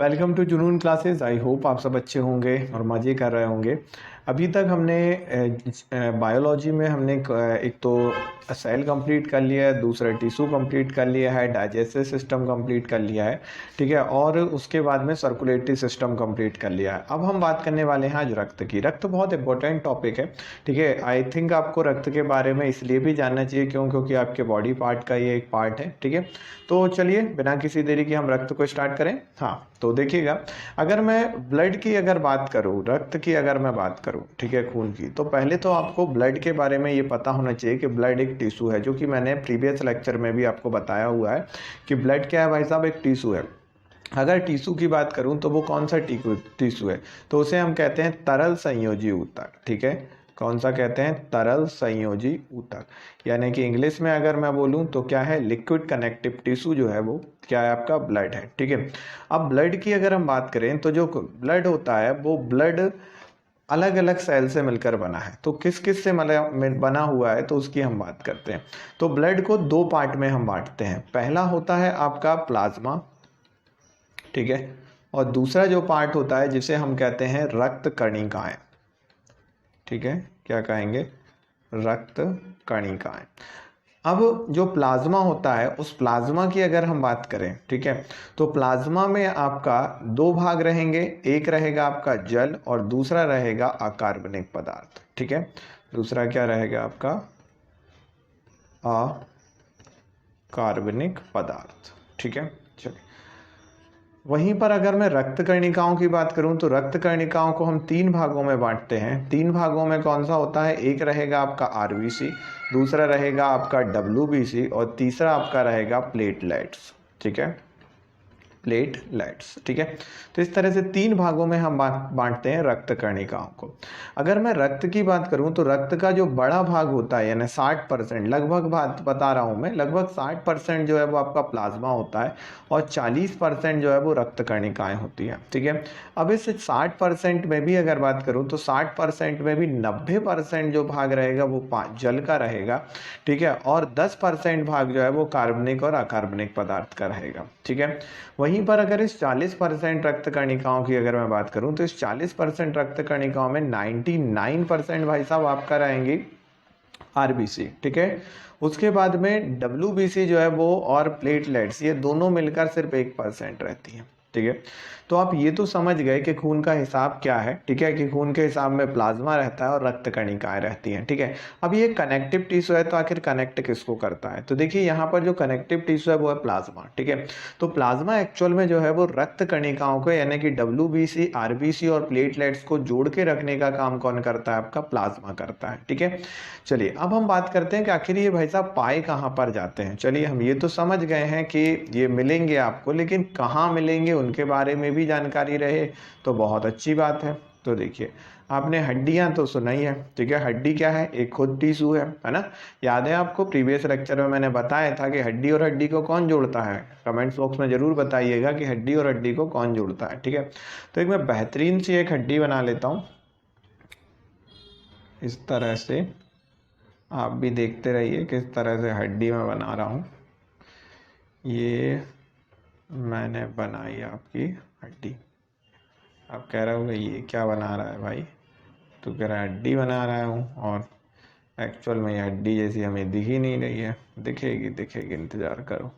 Welcome to जुनून classes. I hope आप सब अच्छे होंगे और मज़े कर रहे होंगे। अभी तक हमने बायोलॉजी में हमने एक तो सेल कंप्लीट कर लिया है, दूसरा टिश्यू कंप्लीट कर लिया है, डाइजेस्टिव सिस्टम कंप्लीट कर लिया है, ठीक है, और उसके बाद में सर्कुलेटरी सिस्टम कंप्लीट कर लिया है। अब हम बात करने वाले हैं आज रक्त की। रक्त बहुत इंपॉर्टेंट टॉपिक है, ठीक है। आई थिंक आपको रक्त के बारे में इसलिए भी जानना चाहिए क्योंकि आपके बॉडी पार्ट का ये एक पार्ट है, ठीक है। तो चलिए बिना किसी देरी के हम रक्त को स्टार्ट करें। हाँ, तो देखिएगा, अगर मैं ब्लड की अगर बात करूं, रक्त की अगर मैं बात करूं, ठीक है, खून की, तो पहले तो आपको ब्लड के बारे में ये पता होना चाहिए कि ब्लड एक टिश्यू है, जो कि मैंने प्रीवियस लेक्चर में भी आपको बताया हुआ है कि ब्लड क्या है भाई साहब, एक टिश्यू है। अगर टिश्यू की बात करूं तो वो कौन सा टिश्यू है, तो उसे हम कहते हैं तरल संयोजी ऊतक, ठीक है। कौन सा कहते हैं? तरल संयोजी ऊतक। यानी कि इंग्लिश में अगर मैं बोलूं तो क्या है, लिक्विड कनेक्टिव टिश्यू जो है वो क्या है, आपका ब्लड है, ठीक है। अब ब्लड की अगर हम बात करें तो जो ब्लड होता है वो ब्लड अलग अलग सेल से मिलकर बना है। तो किस किस से बना हुआ है तो उसकी हम बात करते हैं। तो ब्लड को दो पार्ट में हम बांटते हैं। पहला होता है आपका प्लाज्मा, ठीक है, और दूसरा जो पार्ट होता है जिसे हम कहते हैं रक्त कणिकाएं, ठीक है। क्या कहेंगे? रक्त कणिकाएं। अब जो प्लाज्मा होता है उस प्लाज्मा की अगर हम बात करें, ठीक है, तो प्लाज्मा में आपका दो भाग रहेंगे। एक रहेगा आपका जल और दूसरा रहेगा अकार्बनिक पदार्थ, ठीक है। दूसरा क्या रहेगा आपका? अकार्बनिक पदार्थ, ठीक है। चलिए, वहीं पर अगर मैं रक्त कर्णिकाओं की बात करूं तो रक्त कर्णिकाओं को हम तीन भागों में बांटते हैं। तीन भागों में कौन सा होता है? एक रहेगा आपका आरबीसी, दूसरा रहेगा आपका डब्ल्यूबीसी और तीसरा आपका रहेगा प्लेटलेट्स, ठीक है, प्लेटलेट्स, ठीक है। तो इस तरह से तीन भागों में हम बांटते हैं रक्त कर्णिकाओं को। अगर मैं रक्त की बात करूं तो रक्त का जो बड़ा भाग होता है, यानी 60%, लगभग बात बता रहा हूं मैं, लगभग 60% जो है वो आपका प्लाज्मा होता है और 40% जो है वो रक्त कर्णिकाएं होती है, ठीक है। अब इस 60% में भी अगर बात करूं तो 60% में भी 90% जो भाग रहेगा वो जल का रहेगा, ठीक है, और 10% भाग जो है वो कार्बनिक और अकार्बनिक पदार्थ का रहेगा, ठीक है। वहीं पर अगर इस 40% रक्त कणिकाओं की अगर मैं बात करूं तो इस 40% रक्त कणिकाओं में 99% भाई साहब आपका रहेंगी आरबीसी, ठीक है। उसके बाद में डब्ल्यूबीसी जो है वो और प्लेटलेट्स, ये दोनों मिलकर सिर्फ 1% रहती है, ठीक है। तो आप ये तो समझ गए कि खून का हिसाब क्या है, ठीक है, कि खून के हिसाब में प्लाज्मा रहता है और रक्त कणिकाएं रहती हैं, ठीक है। अब ये कनेक्टिव टिश्यू है तो आखिर कनेक्ट किसको करता है? तो देखिए यहाँ पर जो कनेक्टिव टिश्यू है वो है प्लाज्मा, ठीक है। तो प्लाज्मा एक्चुअल में जो है वो रक्त कणिकाओं को, यानी कि डब्ल्यूबीसी, आरबीसी और प्लेटलेट्स को जोड़ के रखने का काम कौन करता है? आपका प्लाज्मा करता है, ठीक है। चलिए, अब हम बात करते हैं कि आखिर ये भाई साहब पाए कहाँ पर जाते हैं। चलिए, हम ये तो समझ गए हैं कि ये मिलेंगे आपको, लेकिन कहाँ मिलेंगे उनके बारे में भी जानकारी रहे तो बहुत अच्छी बात है। तो देखिए, आपने हड्डियां तो सुना ही है, ठीक है। हड्डी क्या है? एक खुद टिश्यू है ना। याद है आपको प्रीवियस लेक्चर में मैंने बताया था कि हड्डी और हड्डी को कौन जोड़ता है? कमेंट्स बॉक्स में जरूर बताइएगा कि हड्डी और हड्डी को कौन जोड़ता है, ठीक है। तो एक मैं बेहतरीन सी एक हड्डी बना लेता हूँ इस तरह से। आप भी देखते रहिए किस तरह से हड्डी मैं बना रहा हूँ। ये मैंने बनाई आपकी हड्डी। आप कह रहे होंगे ये क्या बना रहा है भाई? तो कह रहा है हड्डी बना रहा हूँ, और एक्चुअल में ये हड्डी जैसी हमें दिख ही नहीं रही है। दिखेगी दिखेगी, इंतज़ार करो।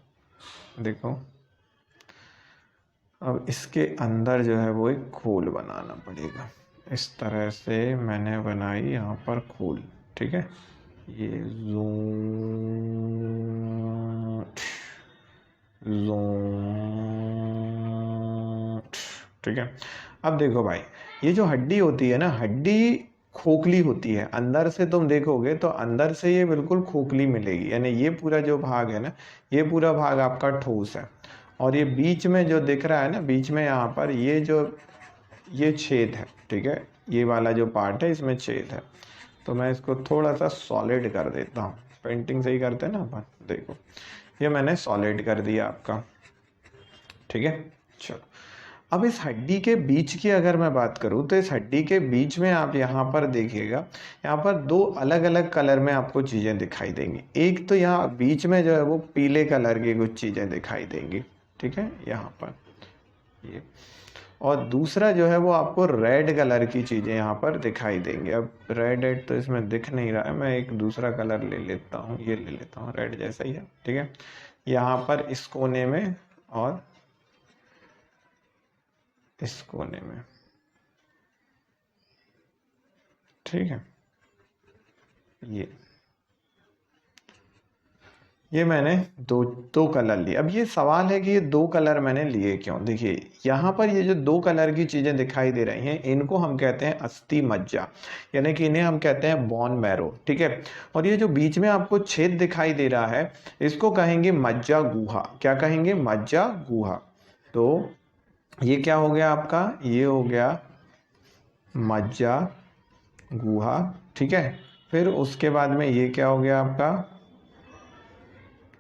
देखो, अब इसके अंदर जो है वो एक खोल बनाना पड़ेगा। इस तरह से मैंने बनाई यहाँ पर खोल, ठीक है। ये ठीक है। अब देखो भाई, ये जो हड्डी होती है ना, हड्डी खोखली होती है। अंदर से तुम देखोगे तो अंदर से ये बिल्कुल खोखली मिलेगी, यानी ये पूरा जो भाग है ना, ये पूरा भाग आपका ठोस है। और ये बीच में जो दिख रहा है ना, बीच में यहाँ पर ये छेद है, ठीक है। ये वाला जो पार्ट है इसमें छेद है। तो मैं इसको थोड़ा सा सॉलिड कर देता हूँ। पेंटिंग सही करते हैं ना अपन। देखो, ये मैंने सॉलिड कर दिया आपका, ठीक है। चलो, अब इस हड्डी के बीच की अगर मैं बात करूं तो इस हड्डी के बीच में आप यहाँ पर देखिएगा, यहाँ पर दो अलग अलग कलर में आपको चीज़ें दिखाई देंगी। एक तो यहाँ बीच में जो है वो पीले कलर की कुछ चीज़ें दिखाई देंगी, ठीक है, यहाँ पर ये। और दूसरा जो है वो आपको रेड कलर की चीज़ें यहाँ पर दिखाई देंगे। अब रेड तो इसमें दिख नहीं रहा है, मैं एक दूसरा कलर ले लेता हूँ, ये ले लेता हूँ, रेड जैसा ही है, ठीक है। यहाँ पर इस कोने में और इस कोने में, ठीक है। ये मैंने दो दो कलर लिए। अब ये सवाल है कि ये दो कलर मैंने लिए क्यों। देखिए यहाँ पर ये जो दो कलर की चीज़ें दिखाई दे रही हैं, इनको हम कहते हैं अस्थि मज्जा, यानी कि इन्हें हम कहते हैं बोन मैरो, ठीक है। और ये जो बीच में आपको छेद दिखाई दे रहा है, इसको कहेंगे मज्जा गुहा। क्या कहेंगे? मज्जा गुहा। तो ये क्या हो गया आपका? ये हो गया मज्जा गुहा, ठीक है। फिर उसके बाद में ये क्या हो गया आपका?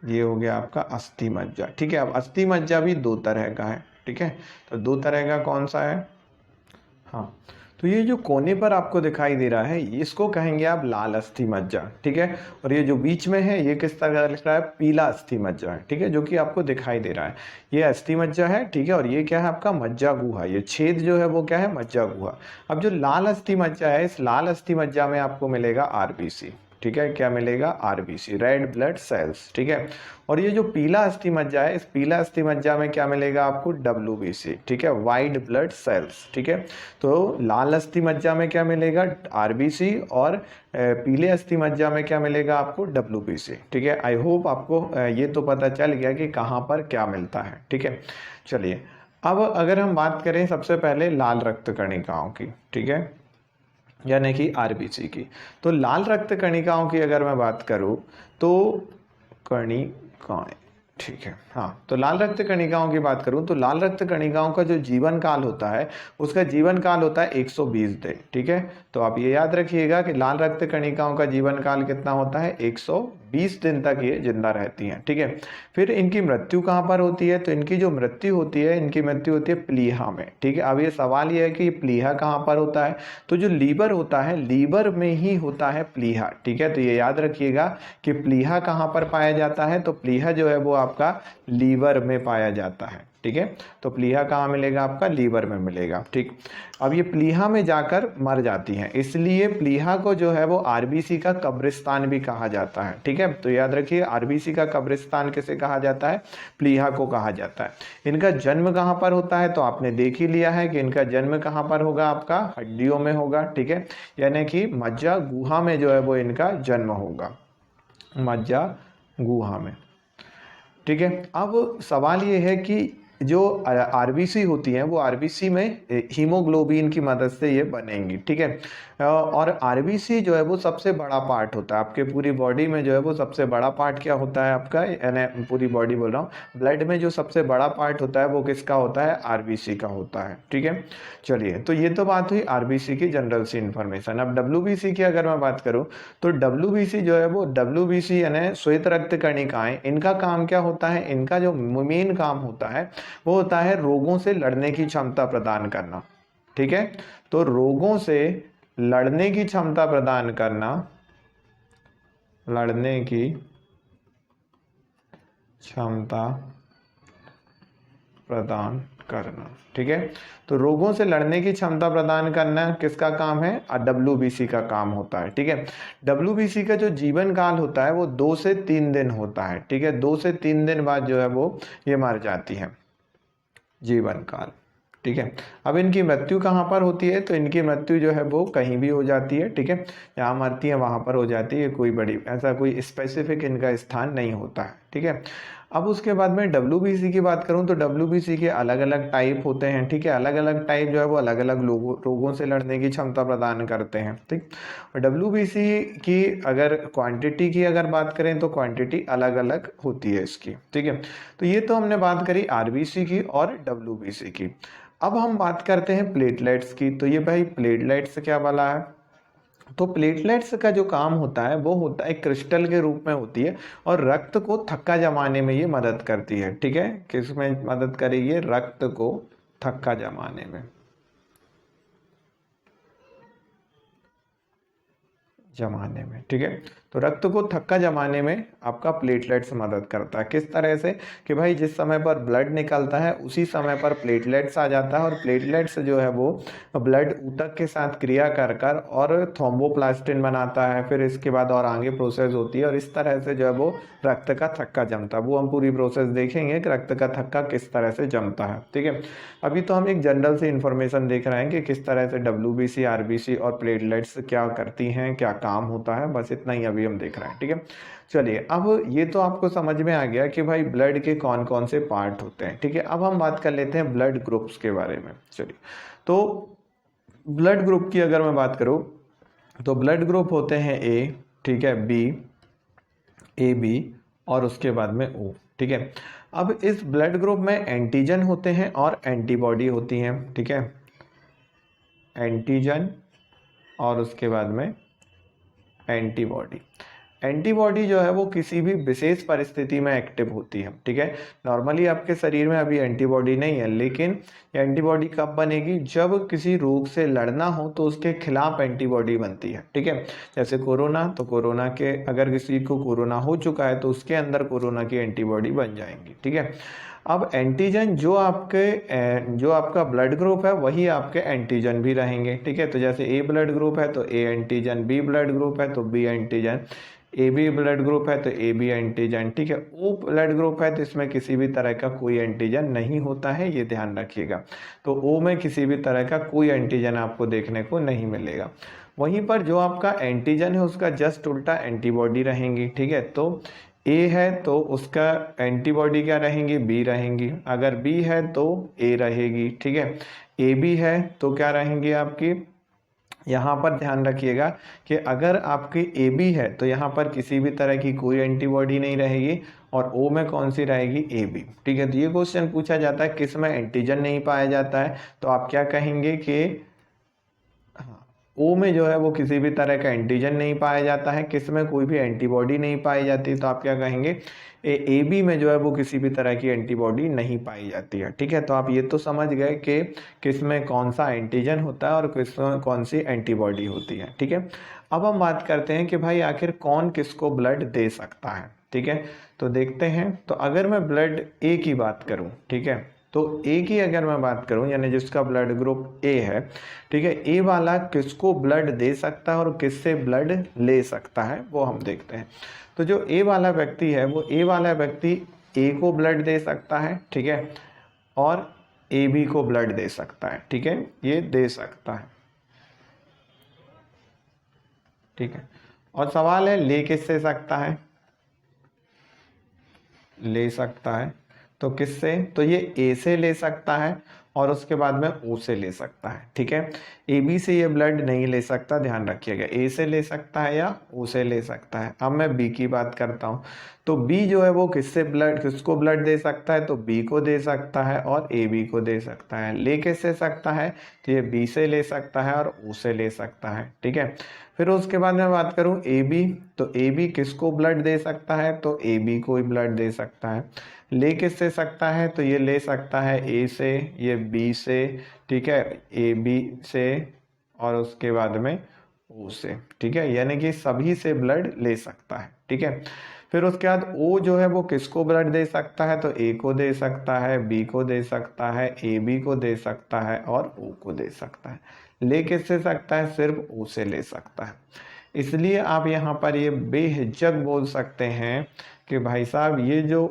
ये हो गया आपका अस्थि मज्जा, ठीक है। अब अस्थि मज्जा भी दो तरह का है, ठीक है। तो दो तरह का कौन सा है? हाँ, तो ये जो कोने पर आपको दिखाई दे रहा है, इसको कहेंगे आप लाल अस्थि मज्जा, ठीक है। और ये जो बीच में है, ये किस तरह का दिख रहा है? पीला अस्थि मज्जा है, ठीक है, जो कि आपको दिखाई दे रहा है। ये अस्थि मज्जा है, ठीक है। और ये क्या है आपका? मज्जा गुहा। ये छेद जो है वो क्या है? मज्जा गुहा। अब जो लाल अस्थि मज्जा है, इस लाल अस्थि मज्जा में आपको मिलेगा आरबीसी, ठीक है। क्या मिलेगा? आरबीसी, रेड ब्लड सेल्स, ठीक है। और ये जो पीला अस्थि मज्जा है, इस पीला अस्थि मज्जा में क्या मिलेगा आपको? डब्ल्यूबीसी, ठीक है, वाइट ब्लड सेल्स, ठीक है। तो लाल अस्थि मज्जा में क्या मिलेगा? आरबीसी। और पीले अस्थि मज्जा में क्या मिलेगा आपको? डब्ल्यूबीसी, ठीक है। आई होप आपको ये तो पता चल गया कि कहाँ पर क्या मिलता है, ठीक है। चलिए, अब अगर हम बात करें सबसे पहले लाल रक्त कणिकाओं की, ठीक है, यानी कि आरबीसी की। तो लाल रक्त कणिकाओं की अगर मैं बात करूं तो कणिकाएं, ठीक है, हाँ। तो लाल रक्त कणिकाओं की बात करूं तो लाल रक्त कणिकाओं का जो जीवन काल होता है, उसका जीवन काल होता है 120 दिन, ठीक है। तो आप ये याद रखिएगा कि लाल रक्त कणिकाओं का जीवन काल कितना होता है? 120 दिन तक ये जिंदा रहती हैं, ठीक है। फिर इनकी मृत्यु कहाँ पर होती है? तो इनकी जो मृत्यु होती है, इनकी मृत्यु होती है प्लीहा में, ठीक है। अब ये सवाल ये है कि प्लीहा कहाँ पर होता है? तो जो लीवर होता है, लीवर में ही होता है प्लीहा, ठीक है। तो ये याद रखिएगा कि प्लीहा कहाँ पर पाया जाता है? तो प्लीहा जो है वो आपका लीवर में पाया जाता है, ठीक है। तो प्लीहा कहाँ मिलेगा? आपका लीवर में मिलेगा, ठीक। अब ये प्लीहा में जाकर मर जाती हैं, इसलिए प्लीहा को जो है वो आरबीसी का कब्रिस्तान भी कहा जाता है, ठीक है। तो याद रखिए, आरबीसी का कब्रिस्तान किसे कहा जाता है? प्लीहा को कहा जाता है। इनका जन्म कहाँ पर होता है? तो आपने देख ही लिया है कि इनका जन्म कहाँ पर होगा? आपका हड्डियों में होगा, ठीक है। यानी कि मज्जा गुहा में जो है वो इनका जन्म होगा, मज्जा गुहा में, ठीक है। अब सवाल ये है कि जो आरबीसी होती हैं, वो आरबीसी में हीमोग्लोबिन की मदद से ये बनेंगी, ठीक है। और आरबीसी जो है वो सबसे बड़ा पार्ट होता है आपके पूरी बॉडी में। जो है वो सबसे बड़ा पार्ट क्या होता है आपका? यानी पूरी बॉडी बोल रहा हूँ, ब्लड में जो सबसे बड़ा पार्ट होता है वो किसका होता है? आरबीसी का होता है, ठीक है। चलिए, तो ये तो बात हुई आरबीसी की जनरल सी इंफॉर्मेशन। अब डब्ल्यूबीसी की अगर मैं बात करूँ तो डब्ल्यूबीसी जो है वो, डब्ल्यूबीसी यानी श्वेत रक्त कणिकाएं, इनका काम क्या होता है? इनका जो मेन काम होता है वो होता है रोगों से लड़ने की क्षमता प्रदान करना, ठीक है। तो रोगों से लड़ने की क्षमता प्रदान करना, लड़ने की क्षमता प्रदान करना, ठीक है। तो रोगों से लड़ने की क्षमता प्रदान करना किसका काम है? डब्ल्यूबीसी का काम होता है, ठीक है। डब्ल्यूबीसी का जो जीवन काल होता है वो 2 से 3 दिन होता है, ठीक है। 2 से 3 दिन बाद जो है वो ये मर जाती है, जीवन काल, ठीक है। अब इनकी मृत्यु कहाँ पर होती है? तो इनकी मृत्यु जो है वो कहीं भी हो जाती है, ठीक है। यहाँ मरती है वहाँ पर हो जाती है, कोई बड़ी ऐसा कोई स्पेसिफिक इनका स्थान नहीं होता है, ठीक है। अब उसके बाद में डब्ल्यूबीसी की बात करूं तो डब्ल्यूबीसी के अलग अलग टाइप होते हैं, ठीक है। अलग अलग टाइप जो है वो अलग अलग रोगों से लड़ने की क्षमता प्रदान करते हैं, ठीक। और डब्ल्यूबीसी की अगर क्वांटिटी की अगर बात करें तो क्वांटिटी अलग अलग होती है इसकी, ठीक है। तो ये तो हमने बात करी आरबीसी की और डब्ल्यूबीसी की। अब हम बात करते हैं प्लेटलेट्स की। तो ये भाई प्लेटलेट्स क्या वाला है? तो प्लेटलेट्स का जो काम होता है वो होता है क्रिस्टल के रूप में होती है, और रक्त को थक्का जमाने में ये मदद करती है, ठीक है। किस में मदद करेगी? रक्त को थक्का जमाने में, ठीक है। तो रक्त को थक्का जमाने में आपका प्लेटलेट्स मदद करता है। किस तरह से कि भाई जिस समय पर ब्लड निकलता है उसी समय पर प्लेटलेट्स आ जाता है, और प्लेटलेट्स जो है वो ब्लड ऊतक के साथ क्रिया कर कर और थ्रोम्बोप्लास्टिन बनाता है, फिर इसके बाद और आगे प्रोसेस होती है, और इस तरह से जो है वो रक्त का थक्का जमता है। वो हम पूरी प्रोसेस देखेंगे कि रक्त का थक्का किस तरह से जमता है। ठीक है, अभी तो हम एक जनरल से इंफॉर्मेशन देख रहे हैं कि किस तरह से WBC, RBC और प्लेटलेट्स क्या करती हैं, क्या काम होता है, बस इतना ही अभी हम देख रहे हैं। ठीक है, चलिए अब ये तो आपको समझ में आ गया कि भाई ब्लड के कौन कौन से पार्ट होते हैं। ठीक है, अब हम बात कर लेते हैं ब्लड ग्रुप्स के बारे में। चलिए, तो ब्लड ग्रुप की अगर मैं बात करूं तो ब्लड ग्रुप होते हैं A, ठीक है, B, AB और उसके बाद में O। ठीक है, अब इस ब्लड ग्रुप में एंटीजन होते हैं और एंटीबॉडी होती हैं। ठीक है, एंटीजन और उसके बाद में एंटीबॉडी। एंटीबॉडी जो है वो किसी भी विशेष परिस्थिति में एक्टिव होती है। ठीक है, नॉर्मली आपके शरीर में अभी एंटीबॉडी नहीं है, लेकिन एंटीबॉडी कब बनेगी, जब किसी रोग से लड़ना हो तो उसके खिलाफ एंटीबॉडी बनती है। ठीक है, जैसे कोरोना, तो कोरोना के अगर किसी को कोरोना हो चुका है तो उसके अंदर कोरोना की एंटीबॉडी बन जाएंगी। ठीक है, अब एंटीजन जो आपका ब्लड ग्रुप है वही आपके एंटीजन भी रहेंगे। ठीक है, तो जैसे A ब्लड ग्रुप है तो A antigen, B blood group है तो B antigen, AB blood group है तो AB एंटीजन। ठीक है, O ब्लड ग्रुप है तो इसमें किसी भी तरह का कोई एंटीजन नहीं होता है, ये ध्यान रखिएगा। तो O में किसी भी तरह का कोई एंटीजन आपको देखने को नहीं मिलेगा। वहीं पर जो आपका एंटीजन है उसका जस्ट उल्टा एंटीबॉडी रहेंगी। ठीक है, तो A है तो उसका एंटीबॉडी क्या रहेंगी, B रहेंगी। अगर B है तो A रहेगी। ठीक है, AB है तो क्या रहेंगी आपकी, यहाँ पर ध्यान रखिएगा कि अगर आपकी AB है तो यहाँ पर किसी भी तरह की कोई एंटीबॉडी नहीं रहेगी, और O में कौन सी रहेगी, AB। ठीक है, तो ये क्वेश्चन पूछा जाता है किस में एंटीजन नहीं पाया जाता है, तो आप क्या कहेंगे कि O में जो है वो किसी भी तरह का एंटीजन नहीं पाया जाता है, किस में कोई भी एंटीबॉडी नहीं पाई जाती, तो आप क्या कहेंगे, AB में जो है वो किसी भी तरह की एंटीबॉडी नहीं पाई जाती है। ठीक है, तो आप ये तो समझ गए कि किस में कौन सा एंटीजन होता है और किस में कौन सी एंटीबॉडी होती है। ठीक है, अब हम बात करते हैं कि भाई आखिर कौन किसको ब्लड दे सकता है। ठीक है, तो देखते हैं। तो अगर मैं ब्लड A की बात करूँ, ठीक है, तो A की अगर मैं बात करूं, यानी जिसका ब्लड ग्रुप A है, ठीक है, A वाला किसको ब्लड दे सकता है और किससे ब्लड ले सकता है वो हम देखते हैं। तो जो A वाला व्यक्ति है वो A वाला व्यक्ति A को ब्लड दे सकता है। ठीक है, और AB को ब्लड दे सकता है। ठीक है, ये दे सकता है। ठीक है, और सवाल है ले किससे सकता है, ले सकता है तो किससे, तो ये A से ले सकता है और उसके बाद में O से ले सकता है। ठीक है, AB से ये ब्लड नहीं ले सकता, ध्यान रखिएगा। A से ले सकता है या O से ले सकता है। अब मैं B की बात करता हूँ, तो B जो है वो किसको ब्लड दे सकता है, तो B को दे सकता है और AB को दे सकता है। ले किससे सकता है, तो ये B से ले सकता है और O से ले सकता है। ठीक है, फिर उसके बाद मैं बात करूं AB, तो AB किसको ब्लड दे सकता है, तो AB को ही ब्लड दे सकता है। ले किससे सकता है, तो ये ले सकता है A से, ये B से, ठीक है, AB से और उसके बाद में O से। ठीक है, यानी कि सभी से ब्लड ले सकता है। ठीक है, फिर उसके बाद O जो है वो किसको ब्लड दे सकता है, तो A को दे सकता है, B को दे सकता है, AB को दे सकता है और O को दे सकता है। ले किससे सकता है, सिर्फ O से ले सकता है। इसलिए आप यहाँ पर ये बेहिचक बोल सकते हैं कि भाई साहब ये जो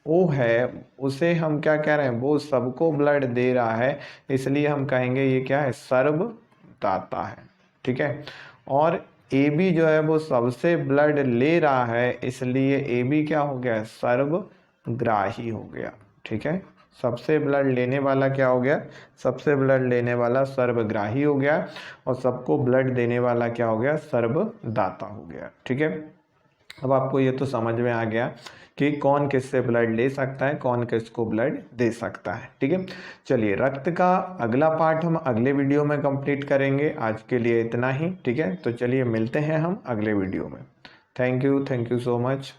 O है उसे हम क्या कह रहे हैं, वो सबको ब्लड दे रहा है, इसलिए हम कहेंगे ये क्या है, सर्वदाता है। ठीक है, और AB जो है वो सबसे ब्लड ले रहा है, इसलिए AB क्या हो गया, सर्वग्राही हो गया। ठीक है, सबसे ब्लड लेने वाला क्या हो गया, सबसे ब्लड लेने वाला सर्वग्राही हो गया, और सबको ब्लड देने वाला क्या हो गया, सर्वदाता हो गया। ठीक है, अब आपको ये तो समझ में आ गया कि कौन किससे ब्लड ले सकता है, कौन किसको ब्लड दे सकता है। ठीक है, चलिए रक्त का अगला पार्ट हम अगले वीडियो में कंप्लीट करेंगे। आज के लिए इतना ही। ठीक है, तो चलिए मिलते हैं हम अगले वीडियो में। Thank you so much.